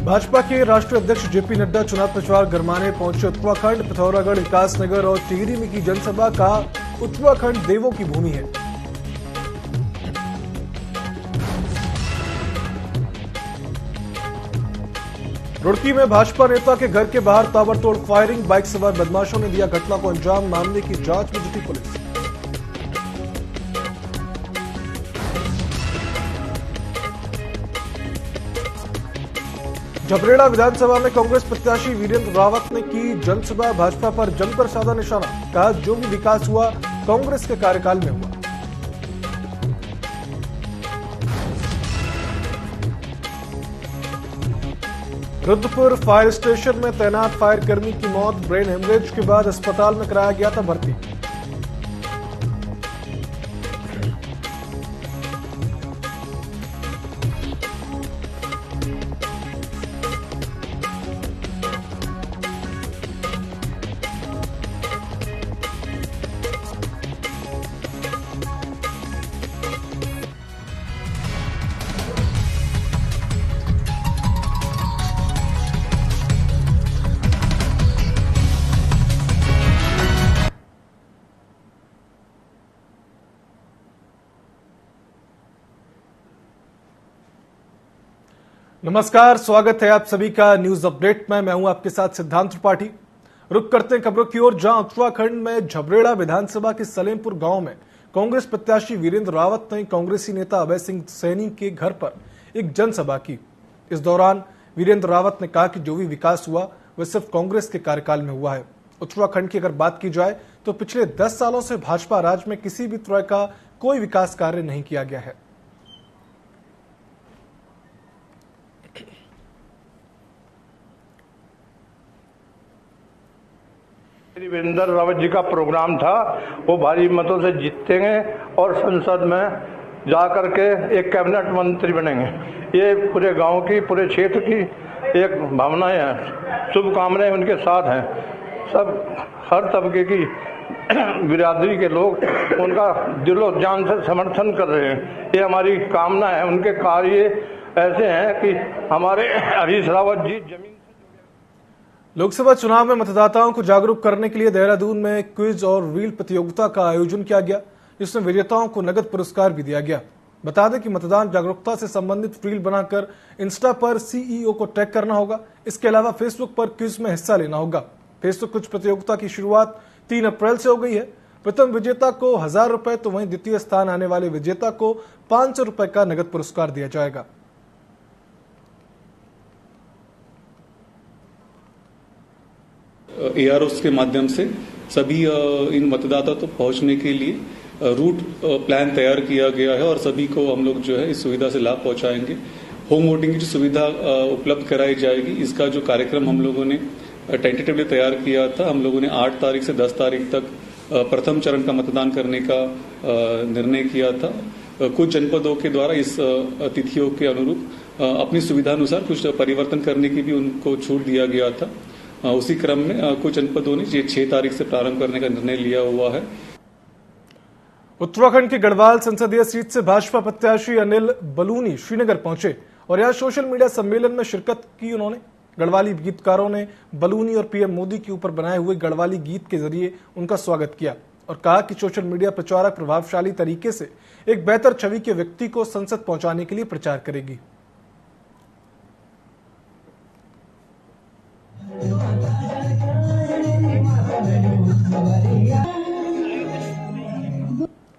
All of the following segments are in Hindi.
भाजपा के राष्ट्रीय अध्यक्ष जेपी नड्डा चुनाव प्रचार गरमाने पहुंचे उत्तराखंड। पिथौरागढ़, विकासनगर और टिहरी में की जनसभा। कहा, उत्तराखंड देवों की भूमि है। रुड़की में भाजपा नेता के घर के बाहर ताबड़तोड़ फायरिंग। बाइक सवार बदमाशों ने दिया घटना को अंजाम। मामले की जांच में जुटी पुलिस। झबरेड़ा विधानसभा में कांग्रेस प्रत्याशी वीरेंद्र रावत ने की जनसभा। भाजपा पर जमकर साधा निशाना। कहा, जो भी विकास हुआ कांग्रेस के कार्यकाल में हुआ। रुद्रपुर फायर स्टेशन में तैनात फायरकर्मी की मौत। ब्रेन हेमरेज के बाद अस्पताल में कराया गया था भर्ती। नमस्कार, स्वागत है आप सभी का न्यूज अपडेट में। मैं हूं आपके साथ सिद्धांत त्रिपाठी। रुक करते हैं खबरों की ओर, जहां उत्तराखंड में झबरेड़ा विधानसभा के सलेमपुर गांव में कांग्रेस प्रत्याशी वीरेंद्र रावत ने कांग्रेसी नेता अभय सिंह सैनी के घर पर एक जनसभा की। इस दौरान वीरेंद्र रावत ने कहा कि जो भी विकास हुआ वह सिर्फ कांग्रेस के कार्यकाल में हुआ है। उत्तराखंड की अगर बात की जाए तो पिछले 10 सालों से भाजपा राज में किसी भी तरह का कोई विकास कार्य नहीं किया गया है। वीरेंद्र रावत जी का प्रोग्राम था, वो भारी मतों से जीतेंगे और संसद में जाकर के एक कैबिनेट मंत्री बनेंगे। ये पूरे गांव की, पूरे क्षेत्र की एक भावनाएं हैं, शुभकामनाएं उनके साथ हैं। सब हर तबके की बिरादरी के लोग उनका दिलो जान से समर्थन कर रहे हैं। ये हमारी कामना है। उनके कार्य ऐसे हैं कि हमारे हरीश रावत जी जमीन। लोकसभा चुनाव में मतदाताओं को जागरूक करने के लिए देहरादून में क्विज और रील प्रतियोगिता का आयोजन किया गया, जिसमें विजेताओं को नगद पुरस्कार भी दिया गया। बता दें कि मतदान जागरूकता से संबंधित रील बनाकर इंस्टा पर सीईओ को टैग करना होगा। इसके अलावा फेसबुक पर क्विज में हिस्सा लेना होगा। फेसबुक क्विज प्रतियोगिता की शुरुआत 3 अप्रैल से हो गई है। प्रथम विजेता को 1000 रुपए तो वहीं द्वितीय स्थान आने वाले विजेता को 500 रुपए का नगद पुरस्कार दिया जाएगा। AROs के माध्यम से सभी इन मतदाता तक पहुंचने के लिए रूट प्लान तैयार किया गया है और सभी को हम लोग जो है इस सुविधा से लाभ पहुंचाएंगे। होम वोटिंग की जो सुविधा उपलब्ध कराई जाएगी, इसका जो कार्यक्रम हम लोगों ने टेंटेटिवली तैयार किया था, हम लोगों ने 8 तारीख से 10 तारीख तक प्रथम चरण का मतदान करने का निर्णय किया था। कुछ जनपदों के द्वारा इस तिथियों के अनुरूप अपनी सुविधानुसार कुछ परिवर्तन करने की भी उनको छूट दिया गया था। उसी क्रम में कुछ जनपदों ने 6 तारीख से प्रारंभ करने का निर्णय लिया हुआ है। उत्तराखंड के गढ़वाल संसदीय सीट से भाजपा प्रत्याशी अनिल बलूनी श्रीनगर पहुंचे और यहां सोशल मीडिया सम्मेलन में शिरकत की। उन्होंने गढ़वाली गीतकारों ने बलूनी और पीएम मोदी के ऊपर बनाए हुए गढ़वाली गीत के जरिए उनका स्वागत किया और कहा कि सोशल मीडिया प्रचारक प्रभावशाली तरीके से एक बेहतर छवि के व्यक्ति को संसद पहुंचाने के लिए प्रचार करेगी।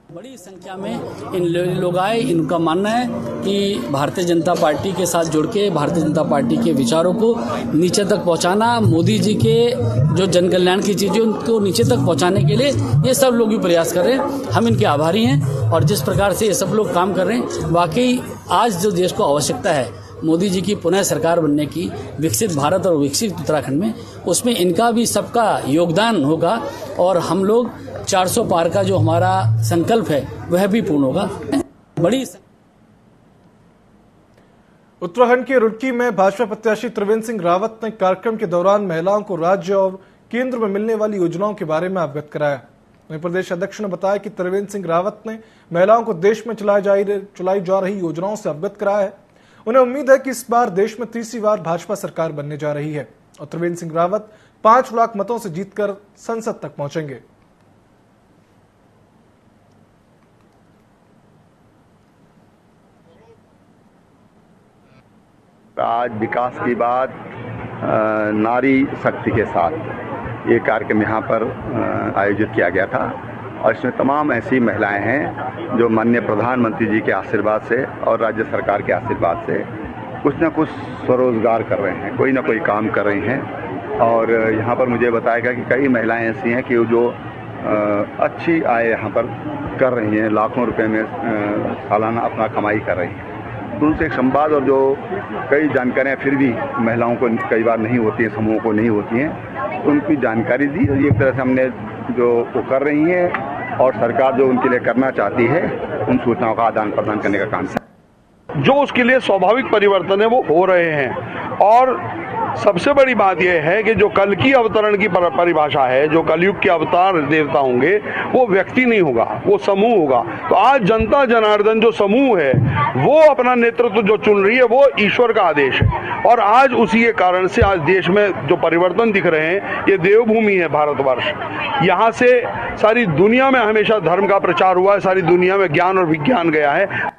बड़ी संख्या में इन लोग आए। इनका मानना है कि भारतीय जनता पार्टी के साथ जुड़ के भारतीय जनता पार्टी के विचारों को नीचे तक पहुंचाना, मोदी जी के जो जन कल्याण की चीजें उनको नीचे तक पहुंचाने के लिए ये सब लोग भी प्रयास कर रहे हैं। हम इनके आभारी हैं और जिस प्रकार से ये सब लोग काम कर रहे हैं, वाकई आज जो देश को आवश्यकता है मोदी जी की पुनः सरकार बनने की, विकसित भारत और विकसित उत्तराखंड में, उसमें इनका भी सबका योगदान होगा और हम लोग 400 पार का जो हमारा संकल्प है वह भी पूर्ण होगा। बड़ी उत्तराखंड के रुड़की में भाजपा प्रत्याशी त्रिवेंद्र सिंह रावत ने कार्यक्रम के दौरान महिलाओं को राज्य और केंद्र में मिलने वाली योजनाओं के बारे में अवगत कराया। वहीं प्रदेश अध्यक्ष ने बताया कि त्रिवेंद्र सिंह रावत ने महिलाओं को देश में चलाई जा रही योजनाओं से अवगत कराया है। उन्हें उम्मीद है कि इस बार देश में तीसरी बार भाजपा सरकार बनने जा रही है और त्रिवेंद्र सिंह रावत 5 लाख मतों से जीतकर संसद तक पहुंचेंगे। आज विकास की बात नारी शक्ति के साथ ये कार्यक्रम यहाँ पर आयोजित किया गया था और इसमें तमाम ऐसी महिलाएं हैं जो माननीय प्रधानमंत्री जी के आशीर्वाद से और राज्य सरकार के आशीर्वाद से कुछ न कुछ स्वरोजगार कर रहे हैं, कोई ना कोई काम कर रही हैं। और यहाँ पर मुझे बताया गया कि कई महिलाएं ऐसी हैं कि जो अच्छी आय यहाँ पर कर रही हैं, लाखों रुपए में सालाना अपना कमाई कर रही हैं। तो उनसे एक संवाद और जो कई जानकारियाँ फिर भी महिलाओं को कई बार नहीं होती हैं, समूहों को नहीं होती हैं, तो उनकी जानकारी दी। एक तरह से हमने जो वो कर रही हैं और सरकार जो उनके लिए करना चाहती है उन सूचनाओं का आदान प्रदान करने का काम है। जो उसके लिए स्वाभाविक परिवर्तन है वो हो रहे हैं। और सबसे बड़ी बात यह है कि जो कल की अवतरण की परिभाषा है, जो कलयुग के अवतार देवता होंगे, वो व्यक्ति नहीं होगा, वो समूह होगा। तो आज जनता जनार्दन जो समूह है वो अपना नेतृत्व जो चुन रही है वो ईश्वर का आदेश है। और आज उसी के कारण से आज देश में जो परिवर्तन दिख रहे हैं, ये देवभूमि है भारतवर्ष। यहाँ से सारी दुनिया में हमेशा धर्म का प्रचार हुआ है, सारी दुनिया में ज्ञान और विज्ञान गया है।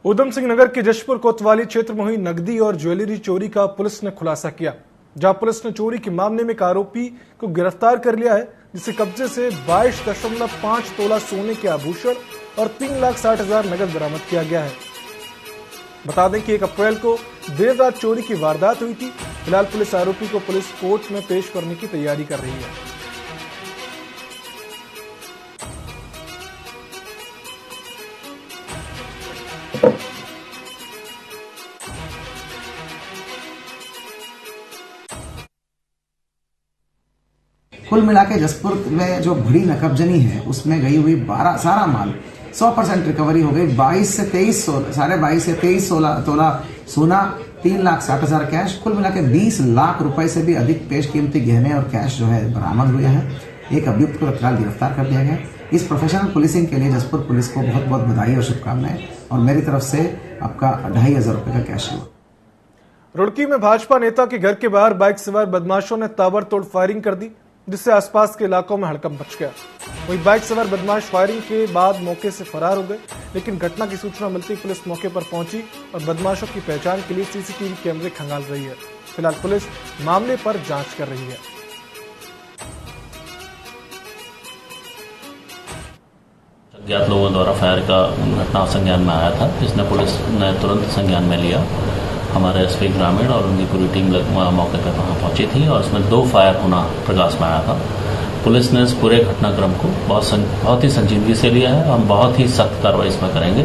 उधम सिंह नगर के जशपुर कोतवाली क्षेत्र में हुई नकदी और ज्वेलरी चोरी का पुलिस ने खुलासा किया, जहां पुलिस ने चोरी के मामले में एक आरोपी को गिरफ्तार कर लिया है, जिससे कब्जे से 22.5 तोला सोने के आभूषण और 3,60,000 नकद बरामद किया गया है। बता दें कि 1 अप्रैल को देर रात चोरी की वारदात हुई थी। फिलहाल पुलिस आरोपी को पुलिस कोर्ट में पेश करने की तैयारी कर रही है। कुल मिला के जसपुर में जो बड़ी नकबजनी है उसमें गई हुई 12 सारा माल 100% रिकवरी हो गई। 22 से 23 तोला सोना, 3,60,000 कैश, कुल मिला के 20 लाख रुपए से भी अधिक पेश कीमती गहने और कैश जो है बरामद हुए हैं। एक अभियुक्त को तत्काल गिरफ्तार कर दिया गया। इस प्रोफेशनल पुलिसिंग के लिए जसपुर पुलिस को बहुत बहुत बधाई और शुभकामनाएं और मेरी तरफ से आपका 2,500 रुपए का कैश हुआ। रुड़की में भाजपा नेता के घर के बाहर बाइक सवार बदमाशों ने ताबड़तोड़ फायरिंग कर दी, जिससे आसपास के इलाकों में हड़कंप मच गया। वहीं बाइक सवार बदमाश फायरिंग के बाद मौके से फरार हो गए, लेकिन घटना की सूचना मिलते ही पुलिस मौके पर पहुंची और बदमाशों की पहचान के लिए सीसीटीवी कैमरे खंगाल रही है। फिलहाल पुलिस मामले पर जांच कर रही है। अज्ञात लोगों द्वारा फायर का घटना संज्ञान में आया था, जिसने पुलिस ने तुरंत संज्ञान में लिया। हमारे एसपी ग्रामीण और उनकी पूरी टीम मौके पर वहाँ पहुंची थी और उसमें 2 फायर होना प्रकाश में आया था। पुलिस ने इस पूरे घटनाक्रम को बहुत ही संजीदगी से लिया है। हम बहुत ही सख्त कार्रवाई इसमें करेंगे,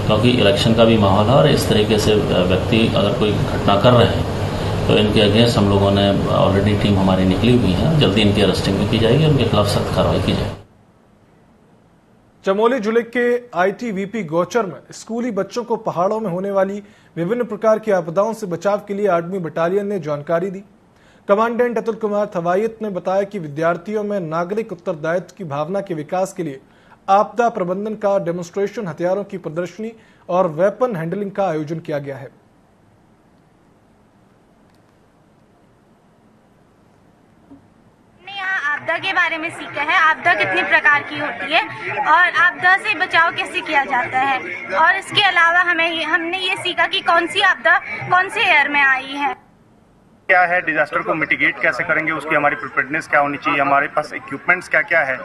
क्योंकि इलेक्शन का भी माहौल है और इस तरीके से व्यक्ति अगर कोई घटना कर रहे हैं तो इनके अगेंस्ट हम लोगों ने ऑलरेडी टीम हमारी निकली हुई है। जल्दी इनकी अरेस्टिंग भी की जाएगी, उनके खिलाफ सख्त कार्रवाई की जाएगी। चमोली जिले के आईटीबीपी गौचर में स्कूली बच्चों को पहाड़ों में होने वाली विभिन्न प्रकार की आपदाओं से बचाव के लिए 8वीं बटालियन ने जानकारी दी। कमांडेंट अतुल कुमार थवायत ने बताया कि विद्यार्थियों में नागरिक उत्तरदायित्व की भावना के विकास के लिए आपदा प्रबंधन का डेमोन्स्ट्रेशन, हथियारों की प्रदर्शनी और वेपन हैंडलिंग का आयोजन किया गया है। आपदा के बारे में सीखा है, आपदा कितने प्रकार की होती है और आपदा से बचाव कैसे किया जाता है। और इसके अलावा हमने ये सीखा कि कौन सी आपदा कौन से ईयर में आई है, क्या है, डिजास्टर को मिटिगेट कैसे करेंगे, उसकी हमारी प्रिपेयर्डनेस क्या होनी चाहिए, हमारे पास इक्विपमेंट्स क्या क्या है,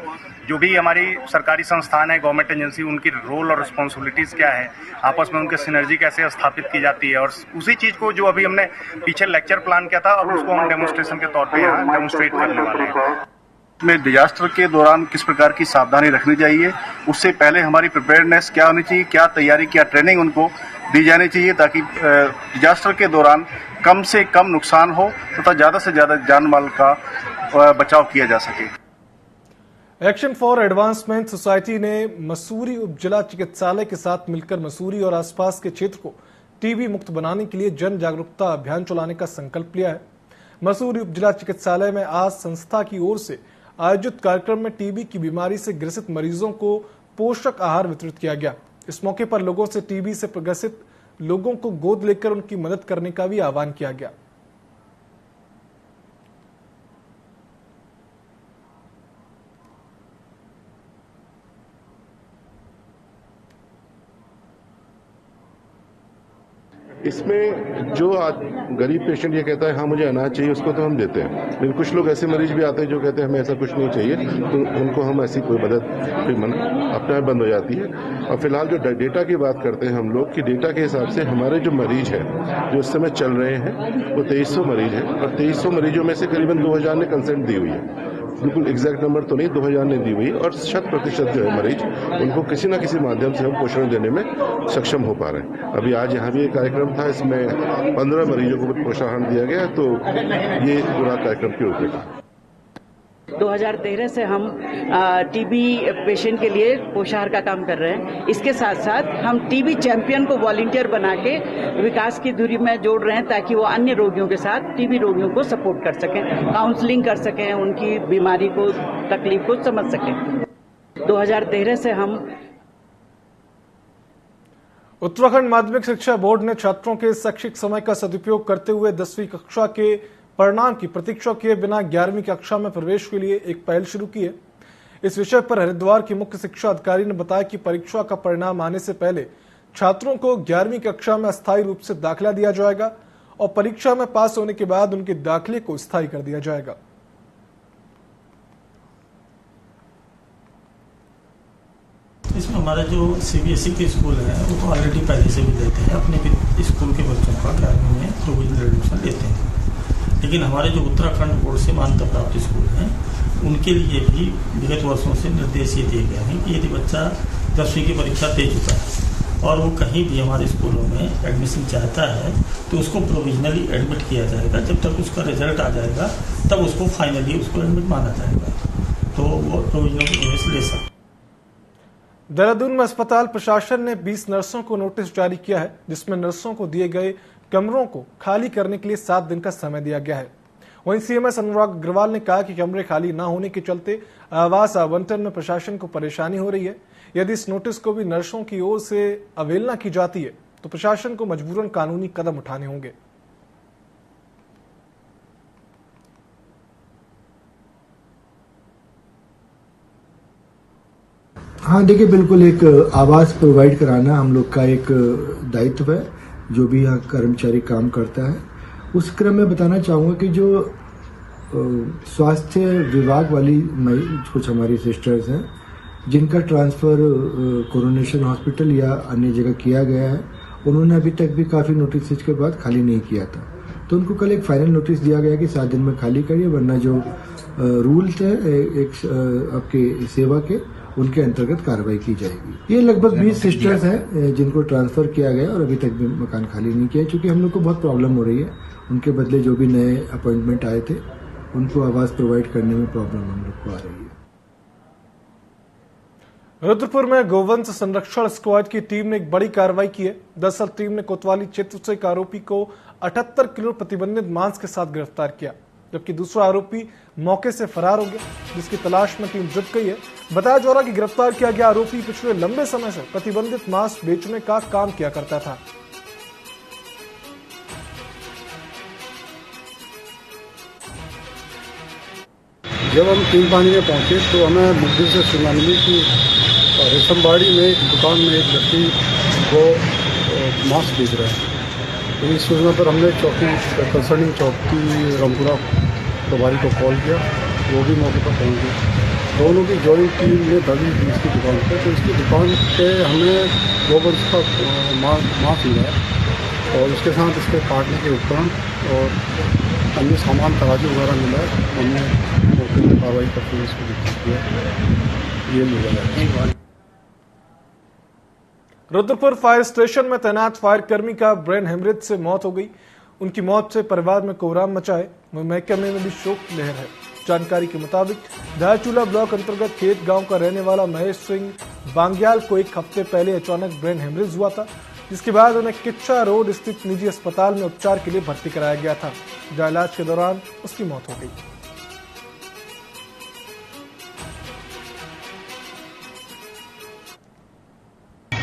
जो भी हमारी सरकारी संस्थान है, गवर्नमेंट एजेंसी, उनकी रोल और रिस्पॉन्सिबिलिटीज क्या है, आपस में उनके सिनर्जी कैसे स्थापित की जाती है। और उसी चीज को जो अभी हमने पीछे लेक्चर प्लान किया था, अब उसको हम डेमोन्स्ट्रेशन के तौर पे यहाँ डेमोन्स्ट्रेट करने वाले हैं। में डिजास्टर के दौरान किस प्रकार की सावधानी रखनी चाहिए, उससे पहले हमारी प्रिपेयर्डनेस क्या होनी चाहिए, क्या तैयारी, क्या ट्रेनिंग उनको दी जानी चाहिए, ताकि डिजास्टर के दौरान कम से कम नुकसान हो तथा ज्यादा से ज्यादा जान माल का बचाव किया जा सके। एक्शन फॉर एडवांसमेंट सोसाइटी ने मसूरी उप जिला चिकित्सालय के साथ मिलकर मसूरी और आसपास के क्षेत्र को टीबी मुक्त बनाने के लिए जन जागरूकता अभियान चलाने का संकल्प लिया है। मसूरी उप जिला चिकित्सालय में आज संस्था की ओर से आयोजित कार्यक्रम में टीबी की बीमारी से ग्रसित मरीजों को पोषक आहार वितरित किया गया। इस मौके पर लोगों से टीबी से ग्रसित लोगों को गोद लेकर उनकी मदद करने का भी आह्वान किया गया। इसमें जो गरीब पेशेंट ये कहता है हाँ मुझे अनाज चाहिए, उसको तो हम देते हैं, लेकिन कुछ लोग ऐसे मरीज भी आते हैं जो कहते हैं हमें ऐसा कुछ नहीं चाहिए, तो उनको हम ऐसी कोई मदद अपने आप बंद हो जाती है। और फिलहाल जो डेटा की बात करते हैं हम लोग कि डेटा के हिसाब से हमारे जो मरीज हैं जो इस समय चल रहे हैं वो 2300 मरीज हैं, और 2300 मरीजों में से करीबन 2000 ने कंसेंट दी हुई है। बिल्कुल एग्जैक्ट नंबर तो नहीं, 2000 ने दी हुई, और 100% जो है मरीज उनको किसी न किसी माध्यम से हम पोषण देने में सक्षम हो पा रहे हैं। अभी आज यहाँ भी एक कार्यक्रम था, इसमें 15 मरीजों को पोषाहार दिया गया, तो ये पूरा कार्यक्रम की रूपरेखा। 2013 से हम टीबी पेशेंट के लिए पोषाहार का काम कर रहे हैं। इसके साथ साथ हम टीबी चैंपियन को वॉलंटियर बना के विकास की धुरी में जोड़ रहे हैं, ताकि वो अन्य रोगियों के साथ टीबी रोगियों को सपोर्ट कर सकें, काउंसलिंग कर सकें, उनकी बीमारी को, तकलीफ को समझ सकें। 2013 से हम उत्तराखंड माध्यमिक शिक्षा बोर्ड ने छात्रों के शैक्षिक समय का सदुपयोग करते हुए 10वीं कक्षा के परिणाम की प्रतीक्षा किए बिना 11वीं कक्षा में प्रवेश के लिए एक पहल शुरू की है। इस विषय पर हरिद्वार की मुख्य शिक्षा अधिकारी ने बताया कि परीक्षा का परिणाम आने से पहले छात्रों को 11वीं कक्षा में अस्थायी रूप से दाखिला दिया जाएगा और परीक्षा में पास होने के बाद उनके दाखिले को स्थायी कर दिया जाएगा। इसमें हमारे जो सीबीएसई के स्कूल हैं वो तो ऑलरेडी पहले से भी देते हैं, अपने भी स्कूल के बच्चों का 11वीं में प्रोविजनल एडमिशन लेते हैं। लेकिन हमारे जो उत्तराखंड बोर्ड से मान्यता प्राप्त स्कूल हैं उनके लिए भी विगत वर्षों से निर्देश ये दिए गए हैं कि यदि बच्चा 10वीं की परीक्षा दे चुका है और वो कहीं भी हमारे स्कूलों में एडमिशन चाहता है तो उसको प्रोविजनली एडमिट किया जाएगा। जब तक उसका रिजल्ट आ जाएगा तब उसको फाइनली उसको एडमिट माना जाएगा, तो वो प्रोविजनल प्रवेश ले सकता है। देहरादून में अस्पताल प्रशासन ने 20 नर्सों को नोटिस जारी किया है, जिसमें नर्सों को दिए गए कमरों को खाली करने के लिए 7 दिन का समय दिया गया है। वहीं सीएमएस अनुराग अग्रवाल ने कहा कि कमरे खाली न होने के चलते आवास आवंटन में प्रशासन को परेशानी हो रही है। यदि इस नोटिस को भी नर्सों की ओर से अवहेलना की जाती है तो प्रशासन को मजबूरन कानूनी कदम उठाने होंगे। हाँ देखिए, बिल्कुल एक आवास प्रोवाइड कराना हम लोग का एक दायित्व है, जो भी यहाँ कर्मचारी काम करता है। उस क्रम में बताना चाहूँगा कि जो स्वास्थ्य विभाग वाली कुछ हमारी सिस्टर्स हैं जिनका ट्रांसफ़र कोरोनेशन हॉस्पिटल या अन्य जगह किया गया है, उन्होंने अभी तक भी काफ़ी नोटिस के बाद खाली नहीं किया था, तो उनको कल एक फाइनल नोटिस दिया गया कि 7 दिन में खाली करिए, वरना जो रूल्स है एक आपके सेवा के उनके अंतर्गत कार्रवाई की जाएगी। ये लगभग 20 सिस्टर्स हैं जिनको ट्रांसफर किया गया और अभी तक भी मकान खाली नहीं किया, क्योंकि हम लोग को बहुत प्रॉब्लम हो रही है। उनके बदले जो भी नए अपॉइंटमेंट आए थे उनको आवास प्रोवाइड करने में प्रॉब्लम हम लोग को आ रही है। रुद्रपुर में गोवंश संरक्षण स्क्वाड की टीम ने एक बड़ी कार्रवाई की है। दरअसल टीम ने कोतवाली क्षेत्र से एक आरोपी को 78 किलो प्रतिबंधित मांस के साथ गिरफ्तार किया, जबकि दूसरा आरोपी मौके से फरार हो गया, जिसकी तलाश में टीम जुट गई है। बताया जा रहा कि गिरफ्तार किया गया आरोपी पिछले लंबे समय से प्रतिबंधित मांस बेचने का काम किया करता था। जब हम तीन पानी में पहुंचे तो हमें मुखबिर से सूचना मिली कि रेशमबाड़ी में एक दुकान में एक व्यक्ति वो मांस बेच रहा है। तो इस सूचना पर हमने चौकी कंसर्निंग चौकी रामपुरा प्रभारी को कॉल किया, वो भी मौके पर पहुंच गए। दोनों की जॉइंट टीम ने दबी की इसकी दुकान पर, तो इसकी दुकान पे हमें गोवंश का मांस मिला है और उसके साथ इसके काटने के उपकरण और अन्य सामान तराजू वगैरह मिला है। हमने मौके पर कार्रवाई करते हुए इसको विकसित किया। ये मिला है। रुद्रपुर फायर स्टेशन में तैनात फायर कर्मी का ब्रेन हेमरेज से मौत हो गई। उनकी मौत से परिवार में कोहराम मचा है, महकमे में भी शोक की लहर है। जानकारी के मुताबिक धारचूला ब्लॉक अंतर्गत खेत गांव का रहने वाला महेश सिंह बांग्याल को एक हफ्ते पहले अचानक ब्रेन हेमरेज हुआ था, जिसके बाद उन्हें किच्चा रोड स्थित निजी अस्पताल में उपचार के लिए भर्ती कराया गया था, जहां इलाज के दौरान उसकी मौत हो गई।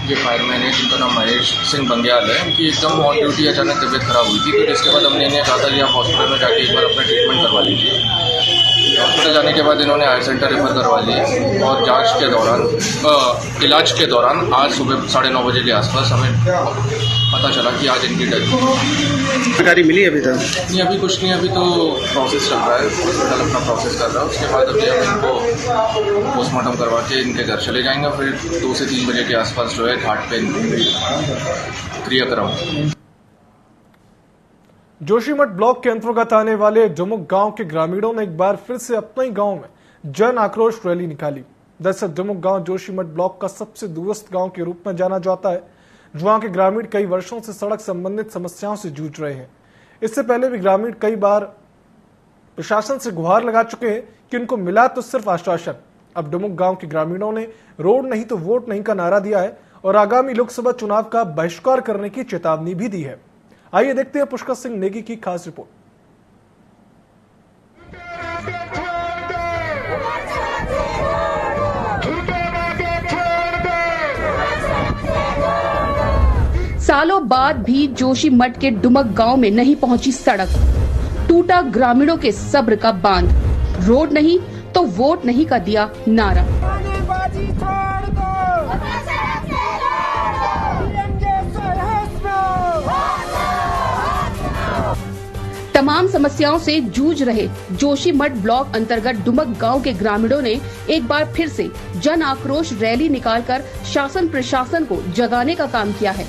ये फायरमैन है जिनका नाम महेश सिंह बंग्याल है। उनकी एकदम ऑन ड्यूटी अचानक तबीयत खराब हुई थी, तो इसके बाद हमने इन्हें कहा था कि आप हॉस्पिटल में जाके एक बार अपना ट्रीटमेंट करवा लीजिए। हॉस्पिटल जाने के बाद इन्होंने आई सेंटर रेफर करवा लिए और इलाज के दौरान आज सुबह 9:30 बजे के आसपास हमें पता चला कि आज इनकी डेथ जानकारी मिली अभी तक? नहीं, अभी कुछ नहीं, अभी तो प्रोसेस चल रहा है, हॉस्पिटल अपना प्रोसेस कर रहा है। उसके बाद अभी हम इनको पोस्टमार्टम करवा के इनके घर चले जाएंगे, फिर 2 से 3 बजे के आसपास जो है घाट पे क्रियाक्रम। जोशीमठ ब्लॉक के अंतर्गत आने वाले डुमुक गांव के ग्रामीणों ने एक बार फिर से अपने ही गांव में जन आक्रोश रैली निकाली। दरअसल डुमुक गांव जोशीमठ ब्लॉक का सबसे दूरस्थ गांव के रूप में जाना जाता है। वहां के ग्रामीण कई वर्षों से सड़क संबंधित समस्याओं से जूझ रहे हैं। इससे पहले भी ग्रामीण कई बार प्रशासन से गुहार लगा चुके हैं कि उनको मिला तो सिर्फ आश्वासन। अब डुमुक गांव के ग्रामीणों ने रोड नहीं तो वोट नहीं का नारा दिया है और आगामी लोकसभा चुनाव का बहिष्कार करने की चेतावनी भी दी है। आइए देखते हैं पुष्कर सिंह नेगी की खास रिपोर्ट। सालों बाद भी जोशीमठ के डुमक गांव में नहीं पहुंची सड़क, टूटा ग्रामीणों के सब्र का बांध। रोड नहीं तो वोट नहीं का दिया नारा। तमाम समस्याओं से जूझ रहे जोशीमठ ब्लॉक अंतर्गत डुमक गांव के ग्रामीणों ने एक बार फिर से जन आक्रोश रैली निकालकर शासन प्रशासन को जगाने का काम किया है।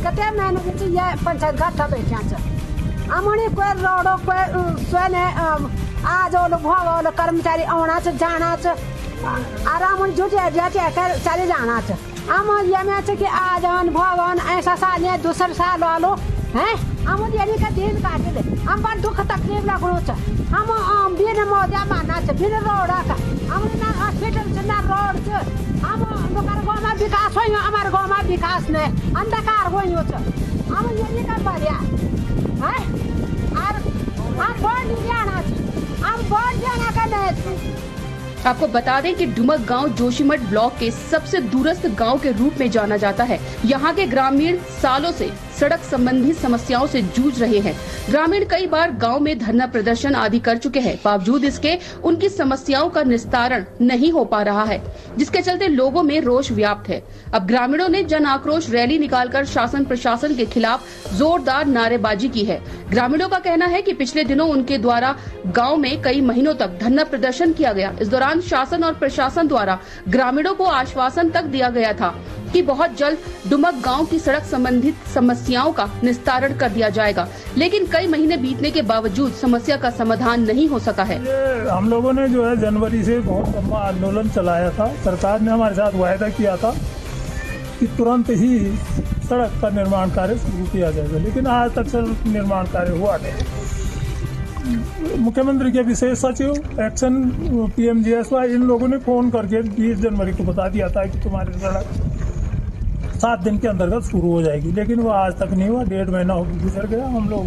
पंचायत घाटा कोई रोडो आज कर्मचारी आना जाना आराम झूठे चले जाना कि आज भवन ऐसा साल है दूसरा साल वालों है हम का दिन काटे दे हम पर दुख तकलीफ लगनो हम बिन मौजा माना बिन रोड का हम ना हॉस्पिटल से ना रोड से हम लोकर गांव में विकास हो हमारे गांव में विकास ने अंधकार हो हम ये का बढ़िया है और हम वोट जाना हम वोट जाना का नहीं। आपको बता दें कि डुमक गांव जोशीमठ ब्लॉक के सबसे दूरस्थ गांव के रूप में जाना जाता है। यहाँ के ग्रामीण सालों से सड़क संबंधी समस्याओं से जूझ रहे हैं। ग्रामीण कई बार गांव में धरना प्रदर्शन आदि कर चुके हैं, बावजूद इसके उनकी समस्याओं का निस्तारण नहीं हो पा रहा है, जिसके चलते लोगों में रोष व्याप्त है। अब ग्रामीणों ने जन आक्रोश रैली निकालकर शासन प्रशासन के खिलाफ जोरदार नारेबाजी की है। ग्रामीणों का कहना है कि पिछले दिनों उनके द्वारा गाँव में कई महीनों तक धरना प्रदर्शन किया गया। इस दौरान शासन और प्रशासन द्वारा ग्रामीणों को आश्वासन तक दिया गया था कि बहुत जल्द डुमक गांव की सड़क संबंधित समस्याओं का निस्तारण कर दिया जाएगा, लेकिन कई महीने बीतने के बावजूद समस्या का समाधान नहीं हो सका है। हम लोगों ने जो है जनवरी से बहुत लंबा आंदोलन चलाया था। सरकार ने हमारे साथ वायदा किया था कि तुरंत ही सड़क का निर्माण कार्य शुरू किया जाएगा, लेकिन आज तक सड़क निर्माण कार्य हुआ नहीं। मुख्यमंत्री के विशेष सचिव एक्शन PMGSY इन लोगों ने फोन करके 20 जनवरी को बता दिया था कि तुम्हारी सड़क 7 दिन के अंतर्गत शुरू हो जाएगी, लेकिन वो आज तक नहीं हुआ। 1.5 महीना गुजर गया। हम लोग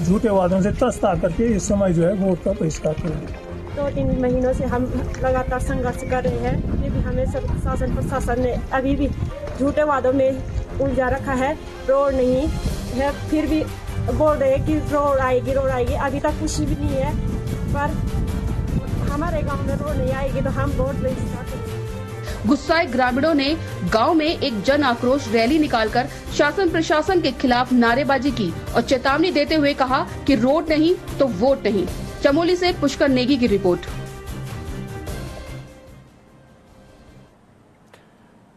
झूठे वादों से त्रस्त आकर के इस समय जो है वोट का बहिष्कार करेंगे। 2-3 महीनों से हम लगातार संघर्ष कर रहे हैं, फिर भी हमें शासन प्रशासन ने अभी भी झूठे वादों में उलझा रखा है। रोड नहीं है, फिर भी बोल रहे हैं कि रोड आएगी। अभी तक कुछ भी नहीं है, पर हमारे गांव में रोड नहीं आएगी तो हम वोट नहीं सकते। गुस्साए ग्रामीणों ने गांव में एक जन आक्रोश रैली निकालकर शासन प्रशासन के खिलाफ नारेबाजी की और चेतावनी देते हुए कहा कि रोड नहीं तो वोट नहीं। चमोली से पुष्कर नेगी की रिपोर्ट।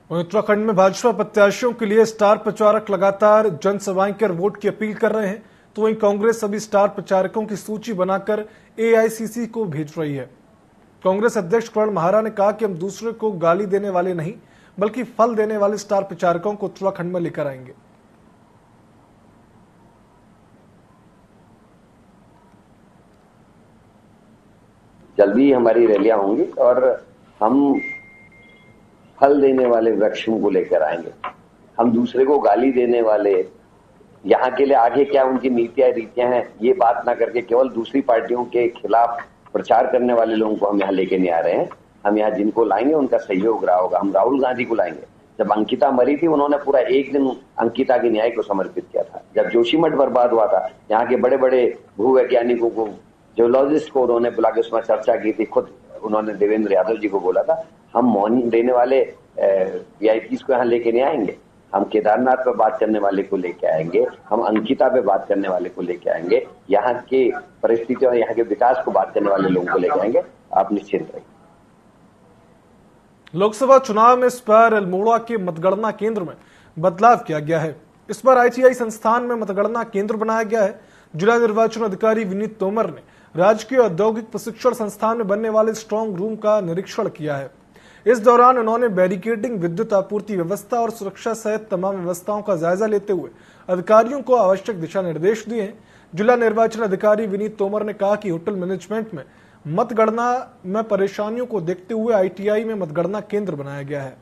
उत्तराखंड में भाजपा प्रत्याशियों के लिए स्टार प्रचारक लगातार जनसभाएं कर वोट की अपील कर रहे हैं, तो वहीं कांग्रेस सभी स्टार प्रचारकों की सूची बनाकर AICC को भेज रही है। कांग्रेस अध्यक्ष करण महारा ने कहा कि हम दूसरे को गाली देने वाले नहीं, बल्कि फल देने वाले स्टार प्रचारकों को उत्तराखंड में लेकर आएंगे। जल्दी हमारी रैलियां होंगी और हम फल देने वाले वृक्षों को लेकर आएंगे। हम दूसरे को गाली देने वाले, यहाँ के लिए आगे क्या उनकी नीतियां रीतियां हैं, ये बात ना करके केवल दूसरी पार्टियों के खिलाफ प्रचार करने वाले लोगों को हम यहाँ लेके नहीं आ रहे हैं। हम यहाँ जिनको लाएंगे उनका सहयोग रहा होगा। हम राहुल गांधी को लाएंगे, जब अंकिता मरी थी उन्होंने पूरा एक दिन अंकिता की न्याय को समर्पित किया था। जब जोशीमठ बर्बाद हुआ था, यहाँ के बड़े बड़े भूवैज्ञानिकों को, जियोलॉजिस्ट को उन्होंने बुला के उसमें चर्चा की थी। खुद उन्होंने देवेंद्र यादव जी को बोला था, हम मौन देने वाले वीआईपीज को यहाँ लेके नहीं आएंगे, हम केदारनाथ पे बात करने वाले को लेके आएंगे, हम अंकिता पे बात करने वाले को लेके आएंगे, यहाँ के परिस्थिति और यहाँ के विकास को बात करने वाले लोगों को लेके आएंगे। आप निश्चिंत रहिए। लोकसभा चुनाव में इस बार अल्मोड़ा के मतगणना केंद्र में बदलाव किया गया है। इस बार आईटीआई संस्थान में मतगणना केंद्र बनाया गया है। जिला निर्वाचन अधिकारी विनीत तोमर ने राजकीय औद्योगिक प्रशिक्षण संस्थान में बनने वाले स्ट्रांग रूम का निरीक्षण किया है। इस दौरान उन्होंने बैरिकेडिंग, विद्युत आपूर्ति व्यवस्था और सुरक्षा सहित तमाम व्यवस्थाओं का जायजा लेते हुए अधिकारियों को आवश्यक दिशा निर्देश दिए हैं। जिला निर्वाचन अधिकारी विनीत तोमर ने कहा कि होटल मैनेजमेंट में मतगणना में परेशानियों को देखते हुए आईटीआई में मतगणना केंद्र बनाया गया है।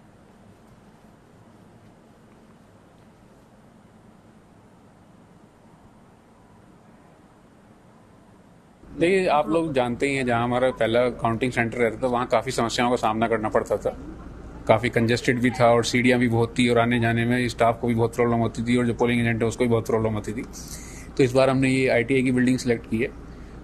देखिए, आप लोग जानते ही हैं, जहां हमारा पहला काउंटिंग सेंटर रहता था वहां काफी समस्याओं का सामना करना पड़ता था। काफी कंजेस्टेड भी था और सीढ़ियां भी बहुत थी और आने जाने में स्टाफ को भी बहुत प्रॉब्लम होती थी और जो पोलिंग एजेंट है उसको भी बहुत प्रॉब्लम होती थी। तो इस बार हमने ये आईटीआई की बिल्डिंग सिलेक्ट की है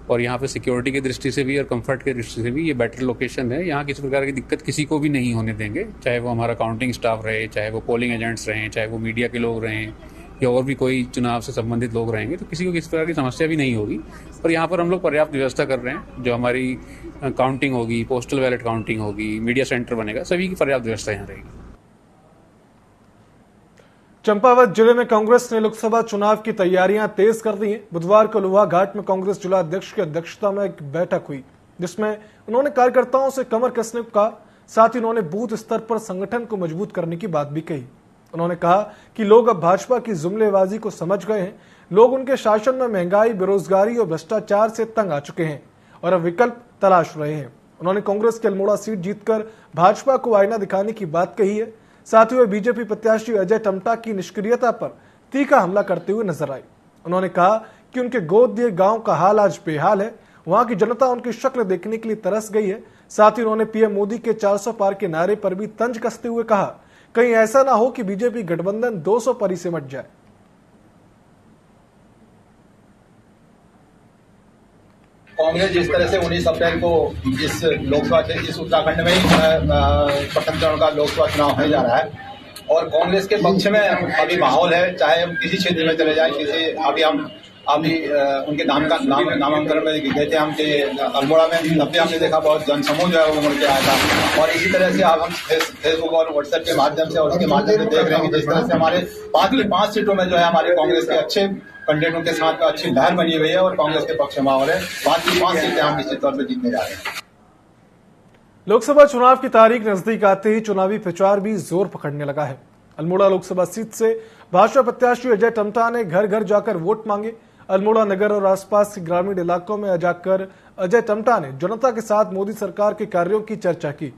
और यहाँ पे सिक्योरिटी की दृष्टि से भी और कंफर्ट की दृष्टि से भी ये बेटर लोकेशन है। यहाँ किसी प्रकार की दिक्कत किसी को भी नहीं होने देंगे, चाहे वो हमारा काउंटिंग स्टाफ रहे, चाहे वो पोलिंग एजेंट्स रहें, चाहे वो मीडिया के लोग रहें या और भी कोई चुनाव से संबंधित लोग रहेंगे, तो किसी को किसी प्रकार की समस्या भी नहीं होगी। और यहाँ पर हम लोग पर्याप्त व्यवस्था कर रहे हैं। जो हमारी काउंटिंग होगी, पोस्टल बैलेट काउंटिंग होगी, मीडिया सेंटर बनेगा, सभी की पर्याप्त व्यवस्था यहाँ रहेगी। चंपावत जिले में कांग्रेस ने लोकसभा चुनाव की तैयारियां तेज कर दी हैं। बुधवार को लोहा घाट में कांग्रेस जिला अध्यक्ष की अध्यक्षता में एक बैठक हुई, जिसमें उन्होंने कार्यकर्ताओं से कमर कसने को कहा। साथ ही उन्होंने बूथ स्तर पर संगठन को मजबूत करने की बात भी कही। उन्होंने कहा कि लोग अब भाजपा की जुमलेबाजी को समझ गए हैं। लोग उनके शासन में महंगाई, बेरोजगारी और भ्रष्टाचार से तंग आ चुके हैं और अब विकल्प तलाश रहे हैं। उन्होंने कांग्रेस की अल्मोड़ा सीट जीतकर भाजपा को आईना दिखाने की बात कही है। साथ ही वे बीजेपी प्रत्याशी अजय टमटा की निष्क्रियता पर तीखा हमला करते हुए नजर आए। उन्होंने कहा कि उनके गोद दिए गांव का हाल आज बेहाल है। वहां की जनता उनकी शक्ल देखने के लिए तरस गई है। साथ ही उन्होंने पीएम मोदी के 400 पार के नारे पर भी तंज कसते हुए कहा, कहीं ऐसा ना हो कि बीजेपी गठबंधन 200 पर ही सिमट जाए। कांग्रेस जिस तरह से 19 अप्रैल को इस लोकसभा इस उत्तराखंड में ही प्रथम चरण का लोकसभा चुनाव होने जा रहा है और कांग्रेस के पक्ष में अभी माहौल है। चाहे हम किसी क्षेत्र में चले जाए, अभी उनके नामांकन में गए थे हम अल्मोड़ा में, तब भी हमने देखा बहुत जनसमूह जो है वो उमड़ के आया था। और इसी तरह से अब हम फेसबुक और व्हाट्सएप के माध्यम से और उसके माध्यम से देख रहे हैं कि जिस तरह से हमारे 5 की 5 सीटों में जो है हमारे कांग्रेस के अच्छे कैंडिडेटों के साथ अच्छी लहर बनी हुई है और कांग्रेस के पक्ष में माहौल है। 5 की 5 सीटें हम निश्चित तौर पर जीतने जा रहे हैं। लोकसभा चुनाव की तारीख नजदीक आते ही चुनावी प्रचार भी जोर पकड़ने लगा है। अल्मोड़ा लोकसभा सीट से भाजपा प्रत्याशी अजय टमटा ने घर घर जाकर वोट मांगे। अल्मोड़ा नगर और आसपास के ग्रामीण इलाकों में जाकर अजय टमटा ने जनता के साथ मोदी सरकार के कार्यों की चर्चा की।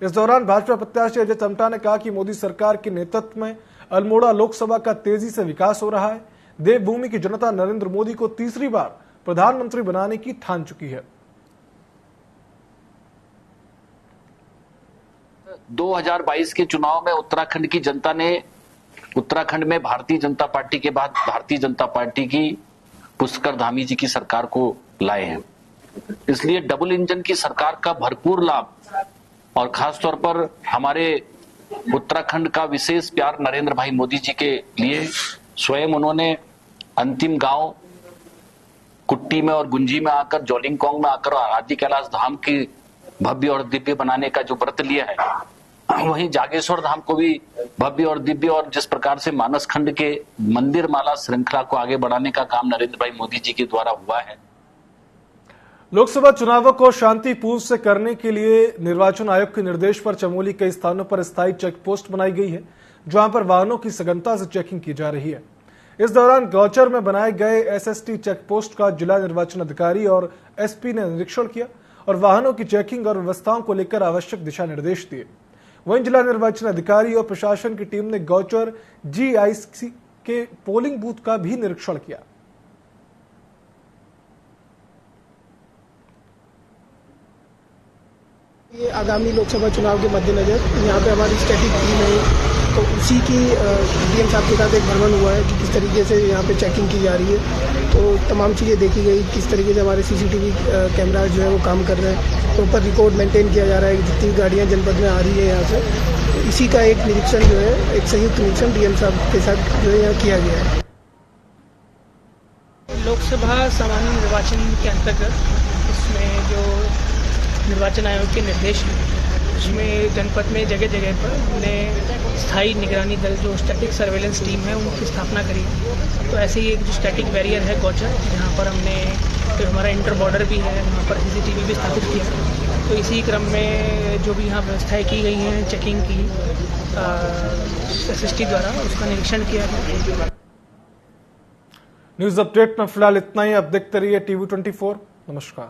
इस दौरान भाजपा प्रत्याशी अजय टमटा ने कहा कि मोदी सरकार के नेतृत्व में अल्मोड़ा लोकसभा का तेजी से विकास हो रहा है। देवभूमि की जनता नरेंद्र मोदी को तीसरी बार प्रधानमंत्री बनाने की ठान चुकी है। 2022 के चुनाव में उत्तराखंड की जनता ने उत्तराखंड में भारतीय जनता पार्टी के बाद भारतीय जनता पार्टी की पुष्कर धामी जी की सरकार को लाए हैं। इसलिए डबल इंजन की सरकार का भरपूर लाभ और खासतौर पर हमारे उत्तराखंड का विशेष प्यार नरेंद्र भाई मोदी जी के लिए स्वयं उन्होंने अंतिम गांव कुट्टी में और गुंजी में आकर, जोलिंगकोंग में आकर आदि कैलाश धाम की भव्य और दिव्य बनाने का जो व्रत लिया है, वहीं जागेश्वर धाम को भी भव्य और दिव्य और जिस प्रकार से मानस खंड के मंदिर माला श्रृंखला को आगे बढ़ाने का काम नरेंद्र भाई मोदी जी के द्वारा हुआ है। लोकसभा चुनावों को शांतिपूर्ण से करने के लिए निर्वाचन आयोग के निर्देश पर चमोली कई स्थानों पर स्थायी चेक पोस्ट बनाई गई है, जहां पर वाहनों की सघनता से चेकिंग की जा रही है। इस दौरान गौचर में बनाए गए एसएसटी चेक पोस्ट का जिला निर्वाचन अधिकारी और एसपी ने निरीक्षण किया और वाहनों की चेकिंग और व्यवस्थाओं को लेकर आवश्यक दिशा निर्देश दिए। वहीं जिला निर्वाचन अधिकारी और प्रशासन की टीम ने गौचर जीआईसी के पोलिंग बूथ का भी निरीक्षण किया। ये आगामी लोकसभा चुनाव के मद्देनजर यहाँ पे हमारी स्टैटिक टीम है तो उसी की डीएम साहब के साथ एक भ्रमण हुआ है कि किस तरीके से यहाँ पे चेकिंग की जा रही है। तो तमाम चीज़ें देखी गई, किस तरीके से हमारे सीसीटीवी कैमरा जो है वो काम कर रहे हैं, प्रॉपर रिकॉर्ड मेंटेन किया जा रहा है जितनी गाड़ियाँ जनपद में आ रही है यहाँ से। तो इसी का एक निरीक्षण जो है, एक संयुक्त निरीक्षण डीएम साहब के साथ जो है यहाँ किया गया है। लोकसभा सामान्य निर्वाचन के अंतर्गत इसमें जो निर्वाचन आयोग के निर्देश हैं उसमें जनपद में जगह जगह पर हमने स्थायी निगरानी दल जो स्टैटिक सर्वेलेंस टीम है उनकी स्थापना करी। तो ऐसे ही एक जो स्टैटिक बैरियर है गौचर, जहाँ पर हमने जो हमारा इंटर बॉर्डर भी है वहाँ पर सीसीटीवी भी स्थापित किया। तो इसी क्रम में जो भी यहाँ व्यवस्थाएँ की गई हैं चेकिंग की एसएसटी द्वारा, उसका निरीक्षण किया गया। न्यूज अपडेट में फिलहाल इतना ही। अब देखते रहिए TV24। नमस्कार।